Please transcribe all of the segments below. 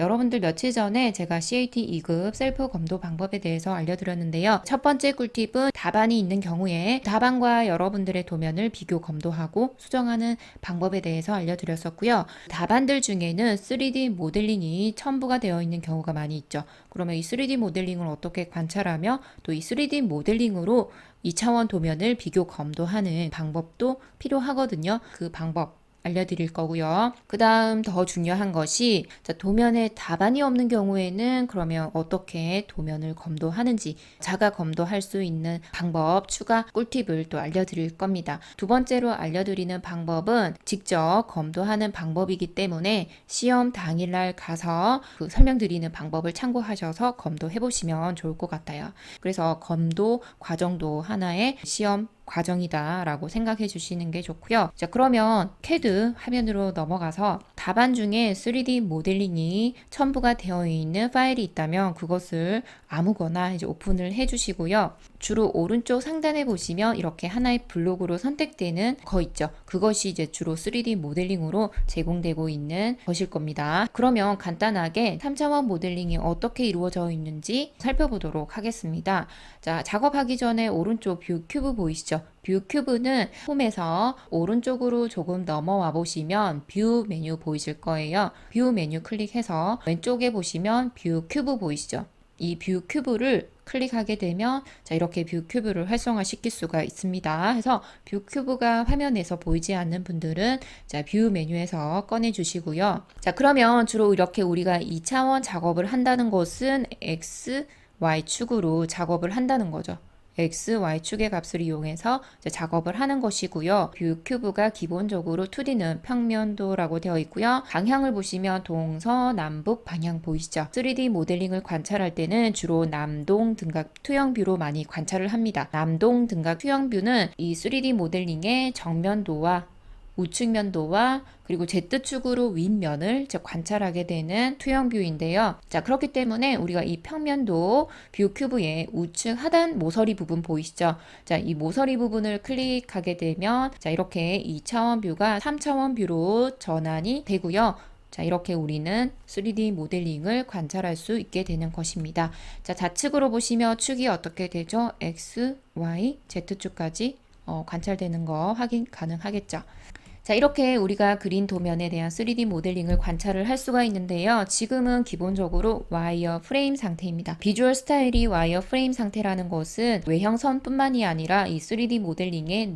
여러분들 며칠 전에 제가 CAT 2급 셀프 검도 방법에 대해서 알려드렸는데요. 첫 번째 꿀팁은 답안이 있는 경우에 답안과 여러분들의 도면을 비교 검도하고 수정하는 방법에 대해서 알려드렸었고요. 답안들 중에는 3D 모델링이 첨부가 되어 있는 경우가 많이 있죠. 그러면 이 3D 모델링을 어떻게 관찰하며 또 이 3D 모델링으로 2차원 도면을 비교 검도하는 방법도 필요하거든요. 그 방법 알려드릴 거고요. 그 다음 더 중요한 것이 도면에 답안이 없는 경우에는 그러면 어떻게 도면을 검도하는지 자가 검도할 수 있는 방법 추가 꿀팁을 또 알려드릴 겁니다. 두 번째로 알려드리는 방법은 직접 검도하는 방법이기 때문에 시험 당일날 가서 그 설명드리는 방법을 참고하셔서 검도해 보시면 좋을 것 같아요. 그래서 검도 과정도 하나의 시험 과정이다 라고 생각해 주시는 게 좋고요. 자, 그러면 CAD 화면으로 넘어가서 답안 중에 3D 모델링이 첨부가 되어 있는 파일이 있다면 그것을 아무거나 이제 오픈을 해 주시고요. 주로 오른쪽 상단에 보시면 이렇게 하나의 블록으로 선택되는 거 있죠. 그것이 이제 주로 3D 모델링으로 제공되고 있는 것일 겁니다. 그러면 간단하게 3차원 모델링이 어떻게 이루어져 있는지 살펴보도록 하겠습니다. 자, 작업하기 전에 오른쪽 뷰 큐브 보이시죠? 뷰 큐브는 홈에서 오른쪽으로 조금 넘어와 보시면 뷰 메뉴 보이실 거예요. 뷰 메뉴 클릭해서 왼쪽에 보시면 뷰 큐브 보이시죠? 이 뷰 큐브를 클릭하게 되면 자, 이렇게 뷰 큐브를 활성화 시킬 수가 있습니다. 그래서 뷰 큐브가 화면에서 보이지 않는 분들은 자, 뷰 메뉴에서 꺼내 주시고요. 자, 그러면 주로 이렇게 우리가 2차원 작업을 한다는 것은 X, Y축으로 작업을 한다는 거죠. X, Y축의 값을 이용해서 작업을 하는 것이고요. 뷰 큐브가 기본적으로 2D는 평면도라고 되어 있고요. 방향을 보시면 동서남북 방향 보이시죠? 3D 모델링을 관찰할 때는 주로 남동 등각 투영뷰로 많이 관찰을 합니다. 남동 등각 투영뷰는 이 3D 모델링의 정면도와 우측면도와 그리고 Z축으로 윗면을 관찰하게 되는 투영뷰인데요. 자, 그렇기 때문에 우리가 이 평면도 뷰 큐브의 우측 하단 모서리 부분 보이시죠? 자, 이 모서리 부분을 클릭하게 되면 자, 이렇게 2차원 뷰가 3차원 뷰로 전환이 되고요. 자, 이렇게 우리는 3D 모델링을 관찰할 수 있게 되는 것입니다. 자, 좌측으로 보시면 축이 어떻게 되죠? X, Y, Z축까지 관찰되는 거 확인 가능하겠죠. 자, 이렇게 우리가 그린 도면에 대한 3D 모델링을 관찰을 할 수가 있는데요. 지금은 기본적으로 와이어 프레임 상태입니다. 비주얼 스타일이 와이어 프레임 상태라는 것은 외형선뿐만이 아니라 이 3D 모델링의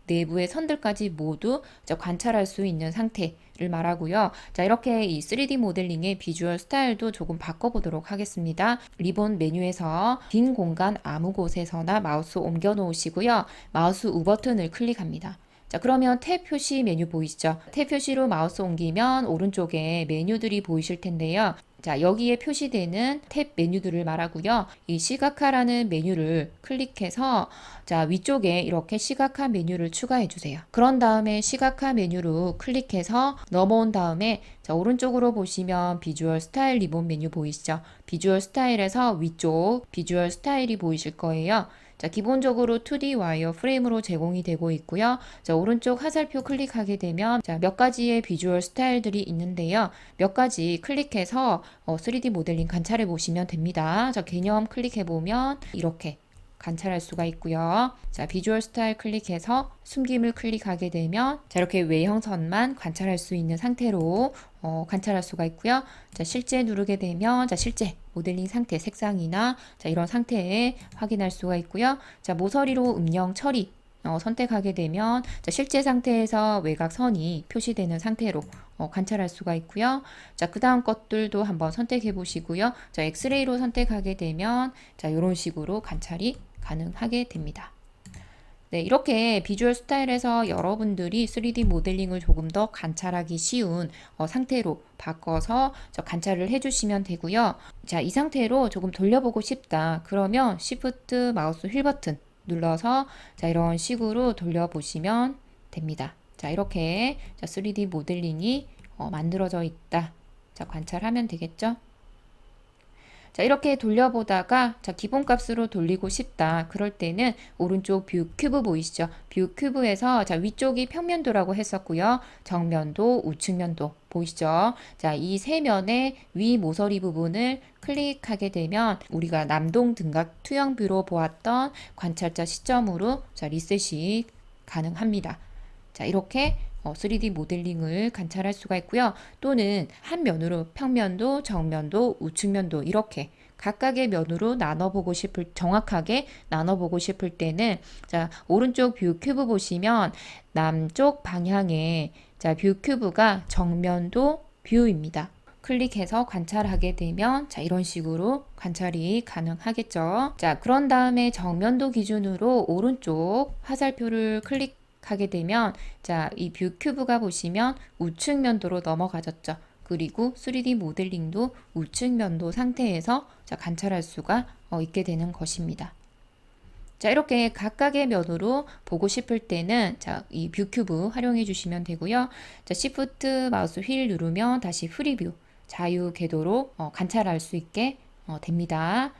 내부의 선들까지 모두 관찰할 수 있는 상태를 말하고요. 자, 이렇게 이 3D 모델링의 비주얼 스타일도 조금 바꿔보도록 하겠습니다. 리본 메뉴에서 빈 공간 아무 곳에서나 마우스 옮겨 놓으시고요. 마우스 우 버튼을 클릭합니다. 자, 그러면 탭 표시 메뉴 보이시죠? 탭 표시로 마우스 옮기면 오른쪽에 메뉴들이 보이실 텐데요. 자, 여기에 표시되는 탭 메뉴들을 말하고요. 이 시각화라는 메뉴를 클릭해서 자, 위쪽에 이렇게 시각화 메뉴를 추가해 주세요. 그런 다음에 시각화 메뉴로 클릭해서 넘어온 다음에 자, 오른쪽으로 보시면 비주얼 스타일 리본 메뉴 보이시죠? 비주얼 스타일에서 위쪽 비주얼 스타일이 보이실 거예요. 자, 기본적으로 2D 와이어 프레임으로 제공이 되고 있고요. 자, 오른쪽 화살표 클릭하게 되면 자, 몇 가지의 비주얼 스타일들이 있는데요. 몇 가지 클릭해서 3D 모델링 관찰해 보시면 됩니다. 자, 개념 클릭해 보면 이렇게 관찰할 수가 있고요. 자, 비주얼 스타일 클릭해서 숨김을 클릭하게 되면 자, 이렇게 외형선만 관찰할 수 있는 상태로 관찰할 수가 있고요. 자, 실제 누르게 되면 자, 실제 모델링 상태 색상이나 자, 이런 상태에 확인할 수가 있고요. 자, 모서리로 음영 처리 선택하게 되면 자, 실제 상태에서 외곽선이 표시되는 상태로 관찰할 수가 있고요. 자, 그 다음 것들도 한번 선택해 보시고요. 자, 엑스레이로 선택하게 되면 자, 이런 식으로 관찰이 가능하게 됩니다. 네, 이렇게 비주얼 스타일에서 여러분들이 3D 모델링을 조금 더 관찰하기 쉬운 상태로 바꿔서 관찰을 해주시면 되고요. 자, 이 상태로 조금 돌려보고 싶다. 그러면 Shift 마우스 휠 버튼 눌러서 자, 이런 식으로 돌려보시면 됩니다. 자, 이렇게 3D 모델링이 만들어져 있다. 자, 관찰하면 되겠죠? 자, 이렇게 돌려보다가 자, 기본값으로 돌리고 싶다. 그럴 때는 오른쪽 뷰 큐브 보이시죠? 뷰 큐브에서 자, 위쪽이 평면도라고 했었고요. 정면도, 우측면도 보이시죠? 자, 이 세 면의 위 모서리 부분을 클릭하게 되면 우리가 남동 등각 투영뷰로 보았던 관찰자 시점으로 자, 리셋이 가능합니다. 자, 이렇게 3D 모델링을 관찰할 수가 있고요. 또는 한 면으로 평면도, 정면도, 우측면도 이렇게 각각의 면으로 정확하게 나눠보고 싶을 때는 자, 오른쪽 뷰 큐브 보시면 남쪽 방향에 자, 뷰 큐브가 정면도 뷰입니다. 클릭해서 관찰하게 되면 자, 이런 식으로 관찰이 가능하겠죠. 자, 그런 다음에 정면도 기준으로 오른쪽 화살표를 클릭하게 되면 자, 이 뷰 큐브가 보시면 우측 면도로 넘어가졌죠. 그리고 3D 모델링도 우측 면도 상태에서 자, 관찰할 수가 있게 되는 것입니다. 자, 이렇게 각각의 면으로 보고 싶을 때는 자, 이 뷰 큐브 활용해 주시면 되고요. 자, Shift 마우스 휠 누르면 다시 프리뷰 자유 궤도로 관찰할 수 있게 됩니다.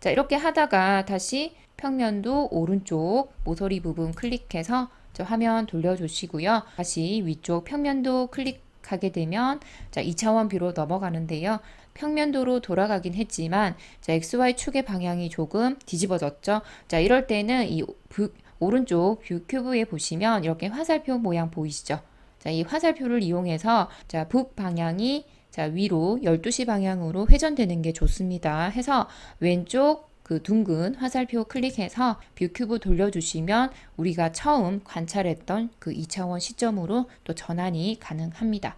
자, 이렇게 하다가 다시 평면도 오른쪽 모서리 부분 클릭해서 화면 돌려주시고요. 다시 위쪽 평면도 클릭하게 되면 자, 2차원 뷰로 넘어가는데요. 평면도로 돌아가긴 했지만 자, XY축의 방향이 조금 뒤집어졌죠. 자, 이럴 때는 이 오른쪽 뷰 큐브에 보시면 이렇게 화살표 모양 보이시죠? 자, 이 화살표를 이용해서 자, 북 방향이 자, 위로 12시 방향으로 회전되는 게 좋습니다. 해서 왼쪽 그 둥근 화살표 클릭해서 뷰 큐브 돌려주시면 우리가 처음 관찰했던 그 2차원 시점으로 또 전환이 가능합니다.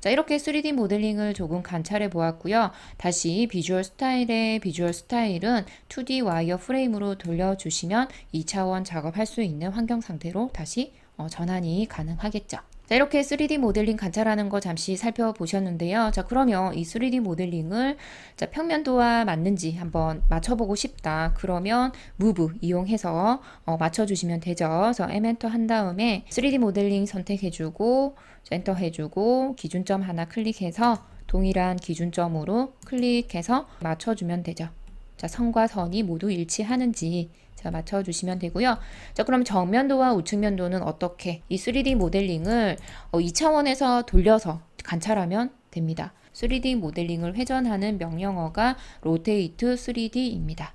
자, 이렇게 3D 모델링을 조금 관찰해 보았고요. 다시 비주얼 스타일의 비주얼 스타일은 2D 와이어 프레임으로 돌려주시면 2차원 작업할 수 있는 환경 상태로 다시 전환이 가능하겠죠. 자, 이렇게 3D 모델링 관찰하는 거 잠시 살펴보셨는데요. 자, 그러면 이 3D 모델링을 자, 평면도와 맞는지 한번 맞춰보고 싶다. 그러면 무브 이용해서 맞춰주시면 되죠. 그래서 엔터 한 다음에 3D 모델링 선택해주고 엔터 해주고 기준점 하나 클릭해서 동일한 기준점으로 클릭해서 맞춰주면 되죠. 자, 선과 선이 모두 일치하는지 자, 맞춰주시면 되고요. 자, 그럼 정면도와 우측면도는 어떻게 이 3D 모델링을 2차원에서 돌려서 관찰하면 됩니다. 3D 모델링을 회전하는 명령어가 rotate 3D입니다.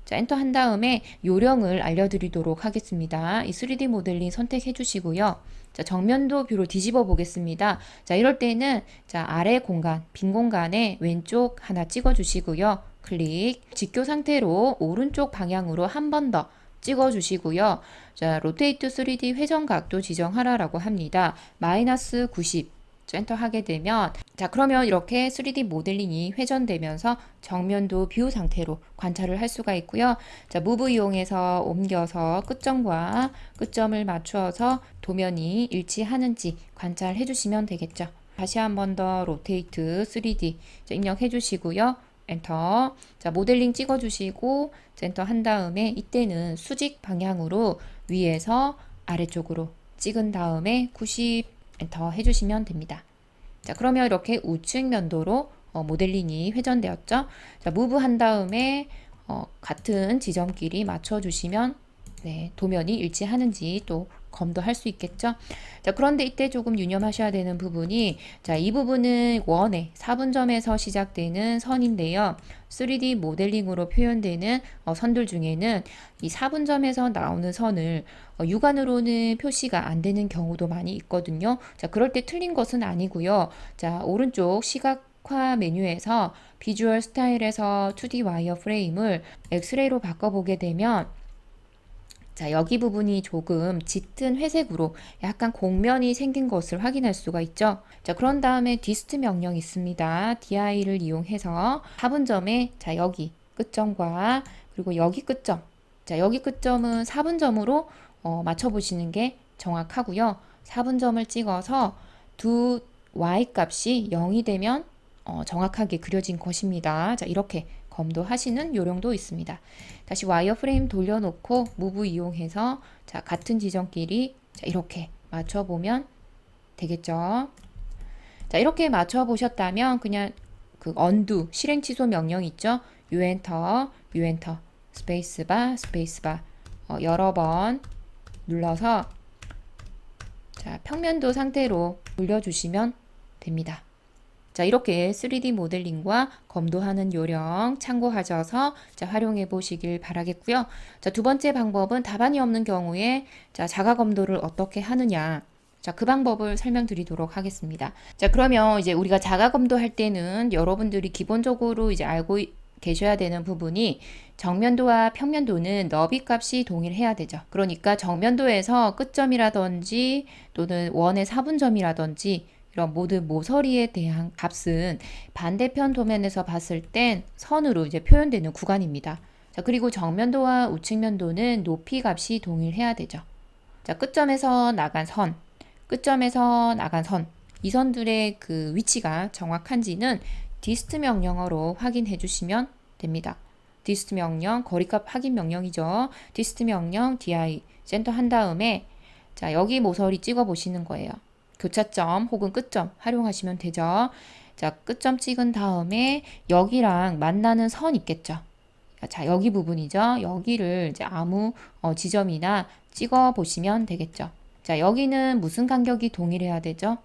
자, 엔터 한 다음에 요령을 알려드리도록 하겠습니다. 이 3D 모델링 선택해 주시고요. 자, 정면도 뷰로 뒤집어 보겠습니다. 자, 이럴 때는 자, 아래 공간, 빈 공간에 왼쪽 하나 찍어 주시고요. 클릭, 직교 상태로 오른쪽 방향으로 한 번 더 찍어 주시고요. 자, 로테이트 3D 회전 각도 지정하라라고 합니다. 마이너스 90. 엔터 하게 되면 자, 그러면 이렇게 3D 모델링이 회전되면서 정면도 뷰 상태로 관찰을 할 수가 있고요. 자, 무브 이용해서 옮겨서 끝점과 끝점을 맞추어서 도면이 일치하는지 관찰해 주시면 되겠죠. 다시 한 번 더 로테이트 3D 입력해 주시고요. 엔터. 자, 모델링 찍어 주시고 엔터 한 다음에 이때는 수직 방향으로 위에서 아래쪽으로 찍은 다음에 90 엔터 해주시면 됩니다. 자, 그러면 이렇게 우측 면도로 모델링이 회전되었죠. 자, 무브 한 다음에 같은 지점끼리 맞춰주시면 네, 도면이 일치하는지 또 검도할 수 있겠죠. 자, 그런데 이때 조금 유념하셔야 되는 부분이 자, 이 부분은 원의 4분점에서 시작되는 선인데요. 3D 모델링으로 표현되는 선들 중에는 이 4분점에서 나오는 선을 육안으로는 표시가 안 되는 경우도 많이 있거든요. 자, 그럴 때 틀린 것은 아니고요. 자, 오른쪽 시각화 메뉴에서 비주얼 스타일에서 2D 와이어 프레임을 엑스레이로 바꿔보게 되면 자, 여기 부분이 조금 짙은 회색으로 약간 곡면이 생긴 것을 확인할 수가 있죠. 자, 그런 다음에 디스트 명령이 있습니다. DI를 이용해서 4분점에 자, 여기 끝점과 그리고 여기 끝점. 자, 여기 끝점은 4분점으로 맞춰보시는 게 정확하고요. 4분점을 찍어서 두 Y 값이 0이 되면 정확하게 그려진 것입니다. 자, 이렇게 검도하시는 요령도 있습니다. 다시 와이어프레임 돌려놓고 무브 이용해서 자, 같은 지점끼리 자, 이렇게 맞춰보면 되겠죠. 자, 이렇게 맞춰보셨다면 그냥 그 언두 실행 취소 명령 있죠? 유엔터 스페이스바 여러 번 눌러서 자, 평면도 상태로 돌려주시면 됩니다. 자, 이렇게 3D 모델링과 검도하는 요령 참고하셔서 자, 활용해 보시길 바라겠고요. 자, 두 번째 방법은 답안이 없는 경우에 자, 자가 검도를 어떻게 하느냐. 자, 그 방법을 설명드리도록 하겠습니다. 자, 그러면 이제 우리가 자가 검도할 때는 여러분들이 기본적으로 이제 알고 계셔야 되는 부분이 정면도와 평면도는 너비 값이 동일해야 되죠. 그러니까 정면도에서 끝점이라든지 또는 원의 사분점이라든지 이런 모든 모서리에 대한 값은 반대편 도면에서 봤을 땐 선으로 이제 표현되는 구간입니다. 자, 그리고 정면도와 우측면도는 높이 값이 동일해야 되죠. 자, 끝점에서 나간 선, 이 선들의 그 위치가 정확한지는 디스트 명령어로 확인해 주시면 됩니다. 디스트 명령, 거리값 확인 명령이죠. 디스트 명령, di, 센터 한 다음에 자, 여기 모서리 찍어 보시는 거예요. 교차점 혹은 끝점 활용하시면 되죠. 자, 끝점 찍은 다음에 여기랑 만나는 선 있겠죠. 자, 여기 부분이죠. 여기를 이제 아무 지점이나 찍어 보시면 되겠죠. 자, 여기는 무슨 간격이 동일해야 되죠?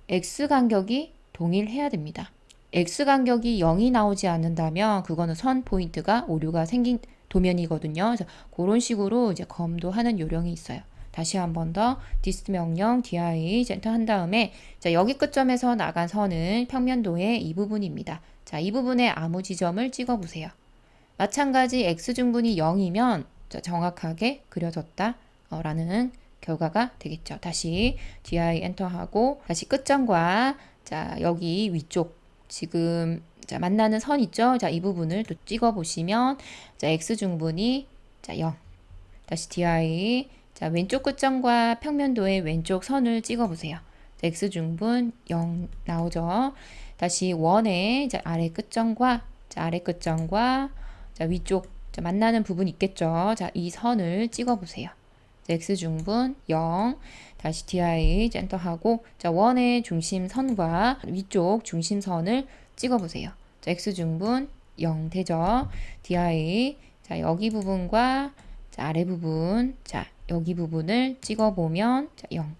x 간격이 동일해야 됩니다. x 간격이 0이 나오지 않는다면 그거는 선 포인트가 오류가 생긴 도면이거든요. 그래서 그런 식으로 이제 검도하는 요령이 있어요. 다시 한 번 더 디스트 명령 di 엔터 한 다음에 자, 여기 끝점에서 나간 선은 평면도의 이 부분입니다. 자, 이 부분에 아무 지점을 찍어 보세요. 마찬가지 x 중분이 0이면 자, 정확하게 그려졌다 라는 결과가 되겠죠. 다시 di 엔터 하고 다시 끝점과 자, 여기 위쪽 지금 자, 만나는 선 있죠? 자, 이 부분을 또 찍어 보시면 자, x 중분이 자, 0. 다시 di 자, 왼쪽 끝점과 평면도의 왼쪽 선을 찍어 보세요. x 중분 0 나오죠. 다시 원의 자, 아래 끝점과 자, 위쪽 자, 만나는 부분 있겠죠. 자, 이 선을 찍어 보세요. x 중분 0. 다시 di 엔터하고 자, 원의 중심선과 위쪽 중심선을 찍어 보세요. 자, x 중분 0 되죠. di 자, 여기 부분과 자, 아래 부분 자, 여기 부분을 찍어 보면 자, 0.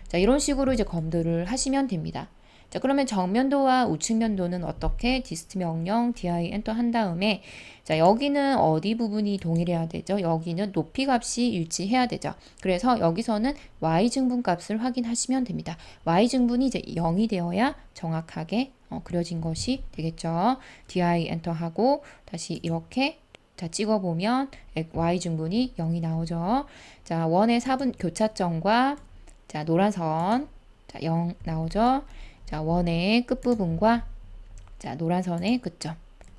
자, 이런 식으로 이제 검도를 하시면 됩니다. 자, 그러면 정면도와 우측면도는 어떻게 디스트 명령 di 엔터 한 다음에 자, 여기는 어디 부분이 동일해야 되죠? 여기는 높이 값이 일치해야 되죠. 그래서 여기서는 y 증분 값을 확인하시면 됩니다. y 증분이 이제 0이 되어야 정확하게 그려진 것이 되겠죠. di 엔터 하고 다시 이렇게 자, 찍어보면 y 증분이 0이 나오죠. 자, 원의 4분 교차점과 자, 노란 선 자, 0 나오죠. 자, 원의 끝부분과 자, 노란 선의 끝점.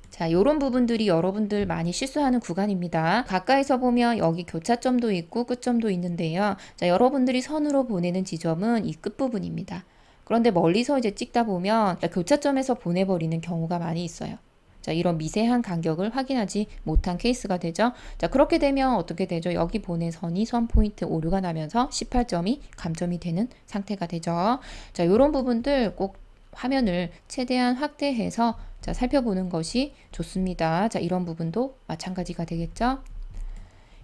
자, 요런 부분들이 여러분들 많이 실수하는 구간입니다. 가까이서 보면 여기 교차점도 있고 끝점도 있는데요. 자, 여러분들이 선으로 보내는 지점은 이 끝부분입니다. 그런데 멀리서 이제 찍다 보면 자, 교차점에서 보내버리는 경우가 많이 있어요. 자, 이런 미세한 간격을 확인하지 못한 케이스가 되죠. 자, 그렇게 되면 어떻게 되죠? 여기 보낸 선이 선 포인트 오류가 나면서 18점이 감점이 되는 상태가 되죠. 자, 이런 부분들 꼭 화면을 최대한 확대해서 자, 살펴보는 것이 좋습니다. 자, 이런 부분도 마찬가지가 되겠죠.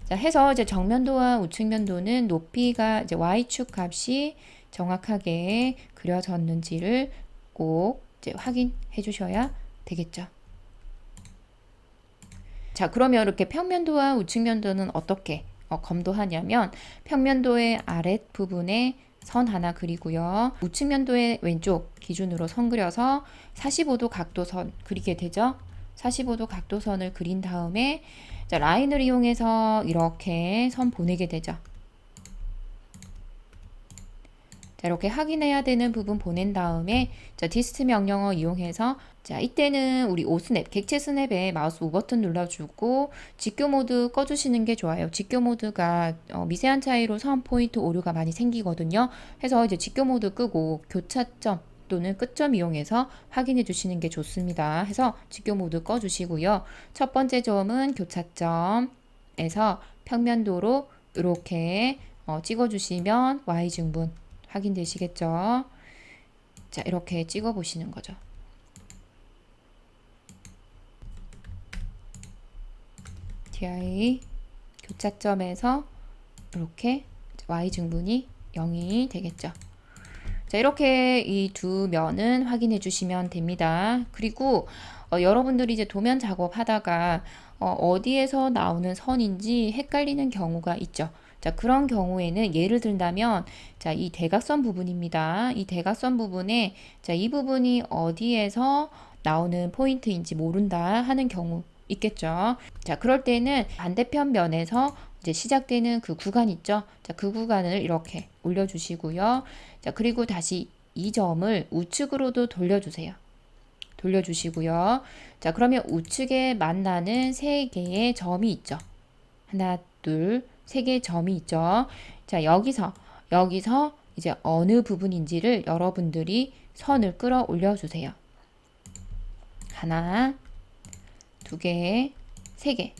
자, 해서 이제 정면도와 우측면도는 높이가 이제 y축 값이 정확하게 그려졌는지를 꼭 이제 확인해 주셔야 되겠죠. 자, 그러면 이렇게 평면도와 우측면도는 어떻게 검도하냐면 평면도의 아랫 부분에 선 하나 그리고요. 우측면도의 왼쪽 기준으로 선 그려서 45도 각도선 그리게 되죠. 45도 각도선을 그린 다음에 자, 라인을 이용해서 이렇게 선 보내게 되죠. 자, 이렇게 확인해야 되는 부분 보낸 다음에 자, 디스트 명령어 이용해서 자, 이때는 우리 오스냅, 객체 스냅에 마우스 우버튼 눌러주고 직교 모드 꺼주시는 게 좋아요. 직교 모드가 미세한 차이로 선 포인트 오류가 많이 생기거든요. 해서 이제 직교 모드 끄고 교차점 또는 끝점 이용해서 확인해 주시는 게 좋습니다. 해서 직교 모드 꺼주시고요. 첫 번째 점은 교차점에서 평면도로 이렇게 찍어주시면 y 증분 확인되시겠죠? 자, 이렇게 찍어 보시는 거죠. PI 교차점에서 이렇게 y증분이 0이 되겠죠. 자, 이렇게 이 두 면은 확인해 주시면 됩니다. 그리고 여러분들이 이제 도면 작업하다가 어디에서 나오는 선인지 헷갈리는 경우가 있죠. 자, 그런 경우에는 예를 든다면, 자, 이 대각선 부분입니다. 이 대각선 부분에, 자, 이 부분이 어디에서 나오는 포인트인지 모른다 하는 경우 있겠죠. 자, 그럴 때는 반대편 면에서 이제 시작되는 그 구간 있죠. 자, 그 구간을 이렇게 올려주시고요. 자, 그리고 다시 이 점을 우측으로도 돌려주세요. 돌려주시고요. 자, 그러면 우측에 만나는 세 개의 점이 있죠. 하나, 둘, 세 개의 점이 있죠. 자, 여기서 이제 어느 부분인지를 여러분들이 선을 끌어올려 주세요. 하나, 두 개, 세 개.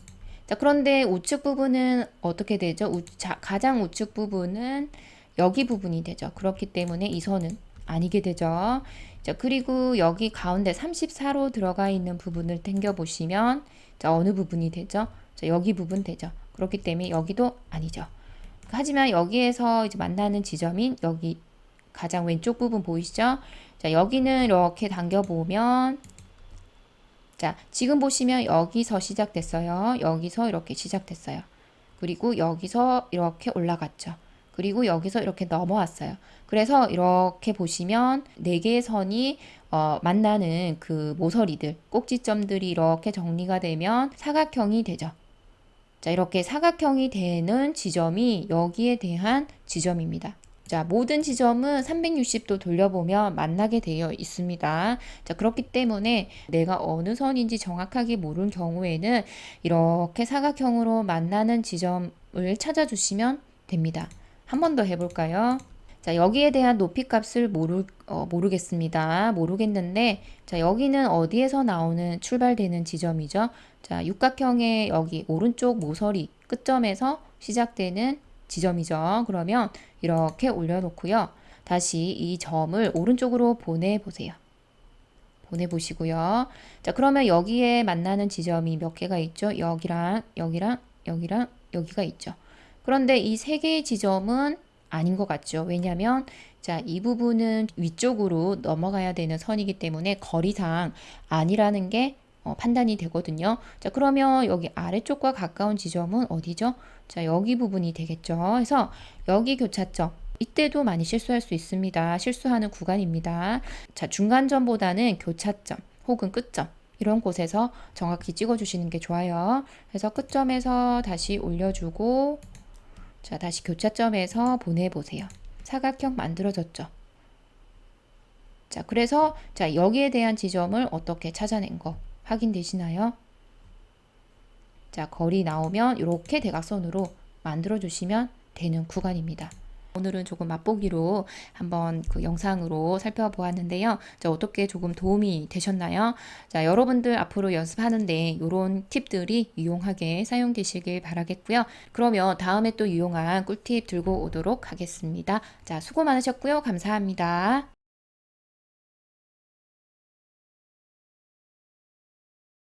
자, 그런데 우측 부분은 어떻게 되죠? 가장 우측 부분은 여기 부분이 되죠. 그렇기 때문에 이 선은 아니게 되죠. 자, 그리고 여기 가운데 34로 들어가 있는 부분을 당겨 보시면, 자, 어느 부분이 되죠? 자, 여기 부분 되죠. 그렇기 때문에 여기도 아니죠. 하지만 여기에서 이제 만나는 지점인 여기 가장 왼쪽 부분 보이시죠? 자, 여기는 이렇게 당겨 보면, 자, 지금 보시면 여기서 시작됐어요. 여기서 이렇게 시작됐어요. 그리고 여기서 이렇게 올라갔죠. 그리고 여기서 이렇게 넘어왔어요. 그래서 이렇게 보시면 네 개의 선이 만나는 그 모서리들, 꼭지점들이 이렇게 정리가 되면 사각형이 되죠. 자, 이렇게 사각형이 되는 지점이 여기에 대한 지점입니다. 자, 모든 지점은 360도 돌려보면 만나게 되어 있습니다. 자, 그렇기 때문에 내가 어느 선인지 정확하게 모르는 경우에는 이렇게 사각형으로 만나는 지점을 찾아주시면 됩니다. 한 번 더 해볼까요? 자, 여기에 대한 높이 값을 모르겠습니다. 모르겠는데, 자, 여기는 어디에서 나오는 출발되는 지점이죠? 자, 육각형의 여기 오른쪽 모서리 끝점에서 시작되는 지점이죠. 그러면 이렇게 올려놓고요. 다시 이 점을 오른쪽으로 보내보세요. 보내보시고요. 자, 그러면 여기에 만나는 지점이 몇 개가 있죠? 여기랑 여기가 있죠. 그런데 이 세 개의 지점은 아닌 것 같죠. 왜냐하면 자, 이 부분은 위쪽으로 넘어가야 되는 선이기 때문에 거리상 아니라는 게 판단이 되거든요. 자, 그러면 여기 아래쪽과 가까운 지점은 어디죠? 자, 여기 부분이 되겠죠. 그래서 여기 교차점. 이때도 많이 실수할 수 있습니다. 실수하는 구간입니다. 자, 중간점보다는 교차점 혹은 끝점. 이런 곳에서 정확히 찍어주시는 게 좋아요. 그래서 끝점에서 다시 올려주고, 자, 다시 교차점에서 보내보세요. 사각형 만들어졌죠. 자, 그래서 자, 여기에 대한 지점을 어떻게 찾아낸 거 확인되시나요? 자, 거리 나오면 이렇게 대각선으로 만들어 주시면 되는 구간입니다. 오늘은 조금 맛보기로 한번 그 영상으로 살펴보았는데요. 자, 어떻게 조금 도움이 되셨나요? 자, 여러분들 앞으로 연습하는데 이런 팁들이 유용하게 사용되시길 바라겠고요. 그러면 다음에 또 유용한 꿀팁 들고 오도록 하겠습니다. 자, 수고 많으셨고요. 감사합니다.